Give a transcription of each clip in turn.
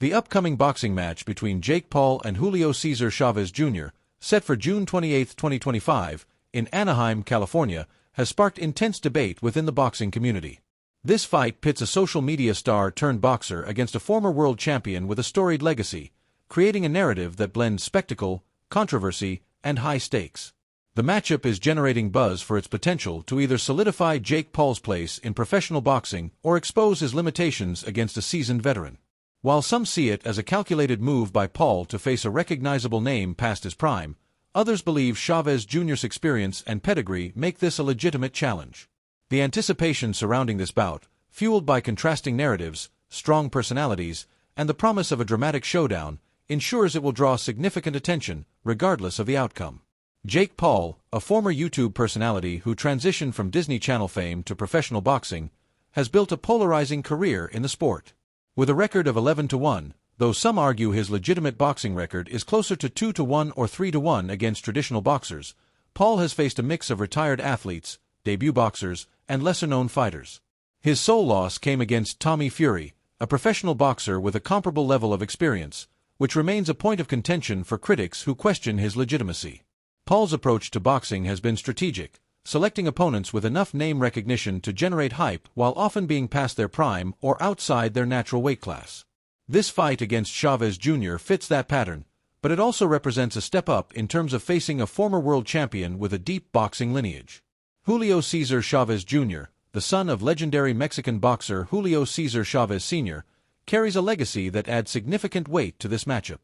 The upcoming boxing match between Jake Paul and Julio Cesar Chavez Jr., set for June 28, 2025, in Anaheim, California, has sparked intense debate within the boxing community. This fight pits a social media star turned boxer against a former world champion with a storied legacy, creating a narrative that blends spectacle, controversy, and high stakes. The matchup is generating buzz for its potential to either solidify Jake Paul's place in professional boxing or expose his limitations against a seasoned veteran. While some see it as a calculated move by Paul to face a recognizable name past his prime, others believe Chavez Jr.'s experience and pedigree make this a legitimate challenge. The anticipation surrounding this bout, fueled by contrasting narratives, strong personalities, and the promise of a dramatic showdown, ensures it will draw significant attention, regardless of the outcome. Jake Paul, a former YouTube personality who transitioned from Disney Channel fame to professional boxing, has built a polarizing career in the sport. With a record of 11-1, though some argue his legitimate boxing record is closer to 2-1 or 3-1 against traditional boxers, Paul has faced a mix of retired athletes, debut boxers, and lesser-known fighters. His sole loss came against Tommy Fury, a professional boxer with a comparable level of experience, which remains a point of contention for critics who question his legitimacy. Paul's approach to boxing has been strategic, selecting opponents with enough name recognition to generate hype while often being past their prime or outside their natural weight class. This fight against Chavez Jr. fits that pattern, but it also represents a step up in terms of facing a former world champion with a deep boxing lineage. Julio Cesar Chavez Jr., the son of legendary Mexican boxer Julio Cesar Chavez Sr., carries a legacy that adds significant weight to this matchup.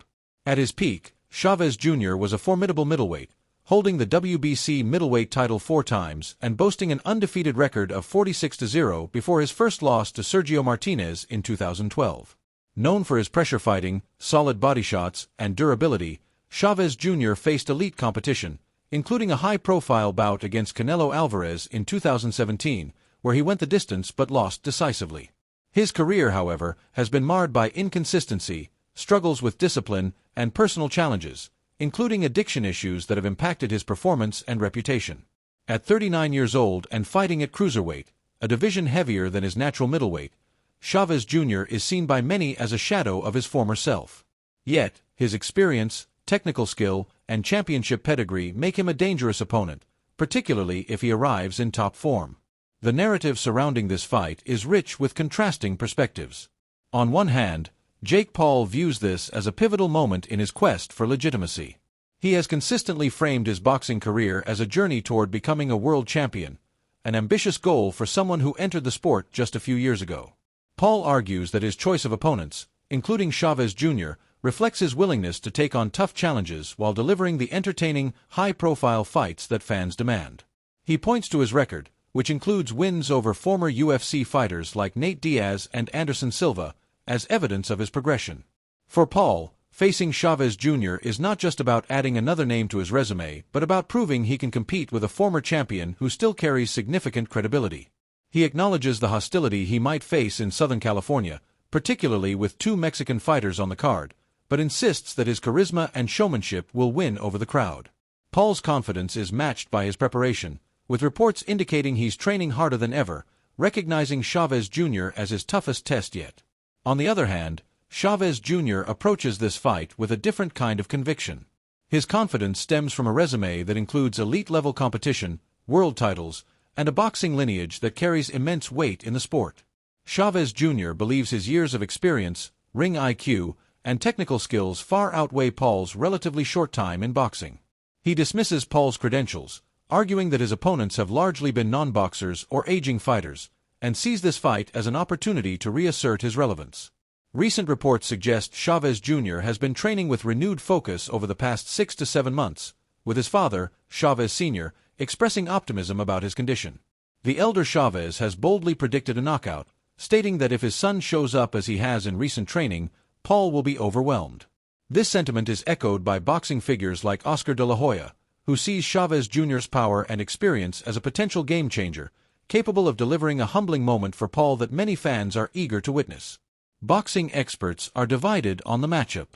At his peak, Chavez Jr. was a formidable middleweight, holding the WBC middleweight title 4 times and boasting an undefeated record of 46-0 before his first loss to Sergio Martinez in 2012. Known for his pressure fighting, solid body shots, and durability, Chavez Jr. faced elite competition, including a high-profile bout against Canelo.vs in 2017, where he went the distance but lost decisively. His career, however, has been marred by inconsistency, struggles with discipline, and personal challenges, including addiction issues that have impacted his performance and reputation. At 39 years old and fighting at cruiserweight, a division heavier than his natural middleweight, Chavez Jr. is seen by many as a shadow of his former self. Yet, his experience, technical skill, and championship pedigree make him a dangerous opponent, particularly if he arrives in top form. The narrative surrounding this fight is rich with contrasting perspectives. On one hand, Jake Paul views this as a pivotal moment in his quest for legitimacy. He has consistently framed his boxing career as a journey toward becoming a world champion, an ambitious goal for someone who entered the sport just a few years ago. Paul argues that his choice of opponents, including Chavez Jr., reflects his willingness to take on tough challenges while delivering the entertaining, high-profile fights that fans demand. He points to his record, which includes wins over former UFC fighters like Nate Diaz and Anderson Silva, as evidence of his progression. For Paul, facing Chavez Jr. is not just about adding another name to his resume, but about proving he can compete with a former champion who still carries significant credibility. He acknowledges the hostility he might face in Southern California, particularly with 2 Mexican fighters on the card, but insists that his charisma and showmanship will win over the crowd. Paul's confidence is matched by his preparation, with reports indicating he's training harder than ever, recognizing Chavez Jr. as his toughest test yet. On the other hand, Chavez Jr. approaches this fight with a different kind of conviction. His confidence stems from a resume that includes elite-level competition, world titles, and a boxing lineage that carries immense weight in the sport. Chavez Jr. believes his years of experience, ring IQ, and technical skills far outweigh Paul's relatively short time in boxing. He dismisses Paul's credentials, arguing that his opponents have largely been non-boxers or aging fighters, and sees this fight as an opportunity to reassert his relevance. Recent reports suggest Chavez Jr. has been training with renewed focus over the past 6 to 7 months, with his father, Chavez Sr., expressing optimism about his condition. The elder Chavez has boldly predicted a knockout, stating that if his son shows up as he has in recent training, Paul will be overwhelmed. This sentiment is echoed by boxing figures like Oscar de la Hoya, who sees Chavez Jr.'s power and experience as a potential game-changer, capable of delivering a humbling moment for Paul that many fans are eager to witness. Boxing experts are divided on the matchup.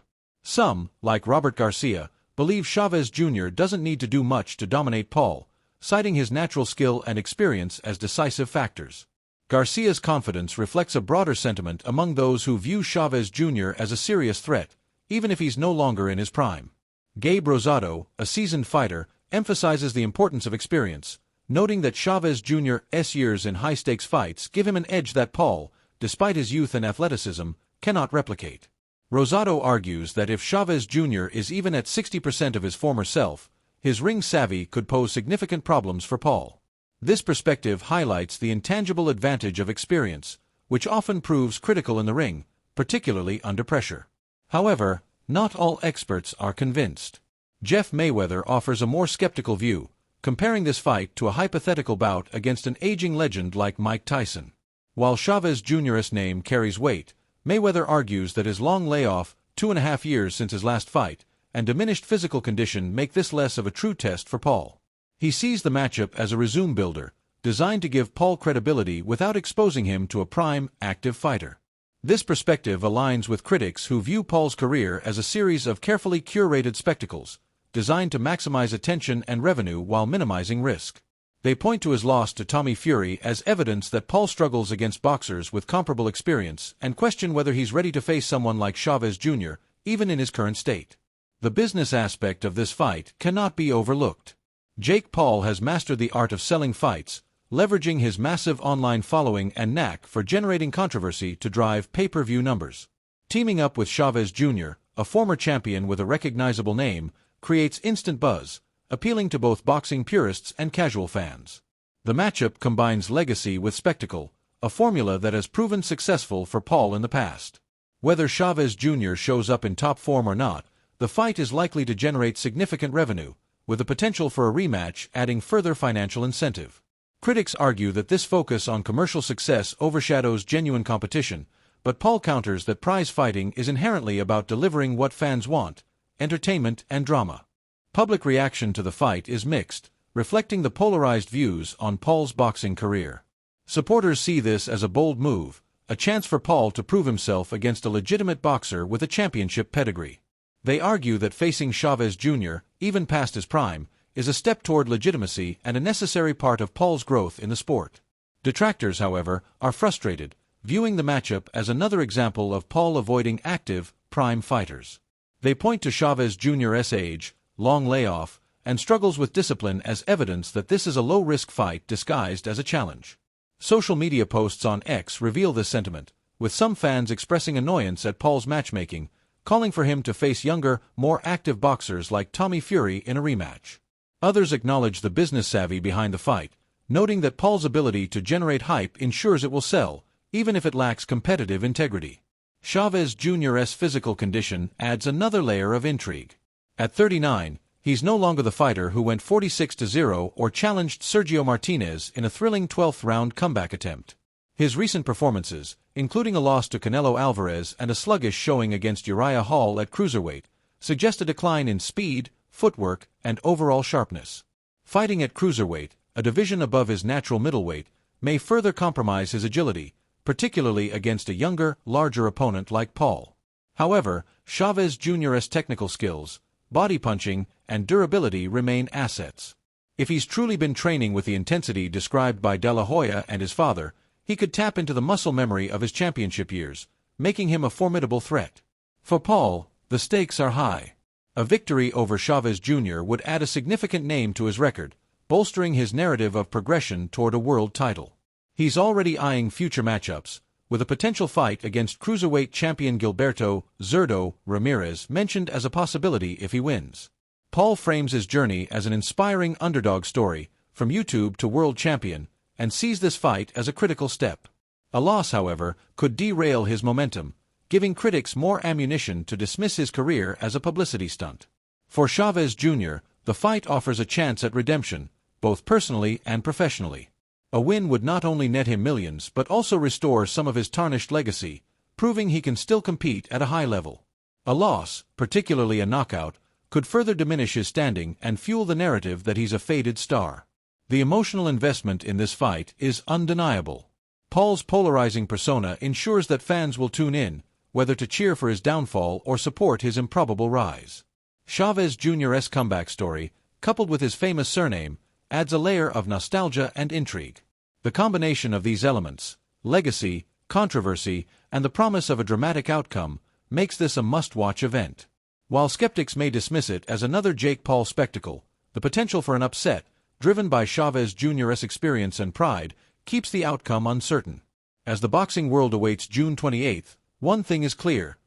Some, like Robert Garcia, believe Chavez Jr. doesn't need to do much to dominate Paul, citing his natural skill and experience as decisive factors. Garcia's confidence reflects a broader sentiment among those who view Chavez Jr. as a serious threat, even if he's no longer in his prime. Gabe Rosado, a seasoned fighter, emphasizes the importance of experience, noting that Chavez Jr.'s years in high-stakes fights give him an edge that Paul, despite his youth and athleticism, cannot replicate. Rosado argues that if Chavez Jr. is even at 60% of his former self, his ring savvy could pose significant problems for Paul. This perspective highlights the intangible advantage of experience, which often proves critical in the ring, particularly under pressure. However, not all experts are convinced. Jeff Mayweather offers a more skeptical view, comparing this fight to a hypothetical bout against an aging legend like Mike Tyson. While Chavez Jr.'s name carries weight, Mayweather argues that his long layoff, 2.5 years since his last fight, and diminished physical condition make this less of a true test for Paul. He sees the matchup as a resume builder, designed to give Paul credibility without exposing him to a prime, active fighter. This perspective aligns with critics who view Paul's career as a series of carefully curated spectacles, designed to maximize attention and revenue while minimizing risk. They point to his loss to Tommy Fury as evidence that Paul struggles against boxers with comparable experience and question whether he's ready to face someone like Chavez Jr., even in his current state. The business aspect of this fight cannot be overlooked. Jake Paul has mastered the art of selling fights, leveraging his massive online following and knack for generating controversy to drive pay-per-view numbers. Teaming up with Chavez Jr., a former champion with a recognizable name, creates instant buzz, appealing to both boxing purists and casual fans. The matchup combines legacy with spectacle, a formula that has proven successful for Paul in the past. Whether Chavez Jr. shows up in top form or not, the fight is likely to generate significant revenue, with the potential for a rematch adding further financial incentive. Critics argue that this focus on commercial success overshadows genuine competition, but Paul counters that prize fighting is inherently about delivering what fans want: entertainment and drama. Public reaction to the fight is mixed, reflecting the polarized views on Paul's boxing career. Supporters see this as a bold move, a chance for Paul to prove himself against a legitimate boxer with a championship pedigree. They argue that facing Chavez Jr., even past his prime, is a step toward legitimacy and a necessary part of Paul's growth in the sport. Detractors, however, are frustrated, viewing the matchup as another example of Paul avoiding active, prime fighters. They point to Chavez Jr.'s age, long layoff, and struggles with discipline as evidence that this is a low-risk fight disguised as a challenge. Social media posts on X reveal this sentiment, with some fans expressing annoyance at Paul's matchmaking, calling for him to face younger, more active boxers like Tommy Fury in a rematch. Others acknowledge the business savvy behind the fight, noting that Paul's ability to generate hype ensures it will sell, even if it lacks competitive integrity. Chavez Jr.'s physical condition adds another layer of intrigue. At 39, he's no longer the fighter who went 46-0 or challenged Sergio Martinez in a thrilling 12th-round comeback attempt. His recent performances, including a loss to Canelo.vs and a sluggish showing against Uriah Hall at cruiserweight, suggest a decline in speed, footwork, and overall sharpness. Fighting at cruiserweight, a division above his natural middleweight, may further compromise his agility, particularly against a younger, larger opponent like Paul. However, Chavez Jr.'s technical skills, body punching, and durability remain assets. If he's truly been training with the intensity described by De La Hoya and his father, he could tap into the muscle memory of his championship years, making him a formidable threat. For Paul, the stakes are high. A victory over Chavez Jr. would add a significant name to his record, bolstering his narrative of progression toward a world title. He's already eyeing future matchups, with a potential fight against cruiserweight champion Gilberto "Zurdo" Ramirez mentioned as a possibility if he wins. Paul frames his journey as an inspiring underdog story, from YouTube to world champion, and sees this fight as a critical step. A loss, however, could derail his momentum, giving critics more ammunition to dismiss his career as a publicity stunt. For Chavez Jr., the fight offers a chance at redemption, both personally and professionally. A win would not only net him millions but also restore some of his tarnished legacy, proving he can still compete at a high level. A loss, particularly a knockout, could further diminish his standing and fuel the narrative that he's a faded star. The emotional investment in this fight is undeniable. Paul's polarizing persona ensures that fans will tune in, whether to cheer for his downfall or support his improbable rise. Chavez Jr.'s comeback story, coupled with his famous surname, adds a layer of nostalgia and intrigue. The combination of these elements, legacy, controversy, and the promise of a dramatic outcome, makes this a must-watch event. While skeptics may dismiss it as another Jake Paul spectacle, the potential for an upset, driven by Chavez Jr.'s experience and pride, keeps the outcome uncertain. As the boxing world awaits June 28th, one thing is clear: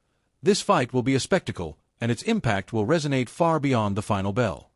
this fight will be a spectacle, and its impact will resonate far beyond the final bell.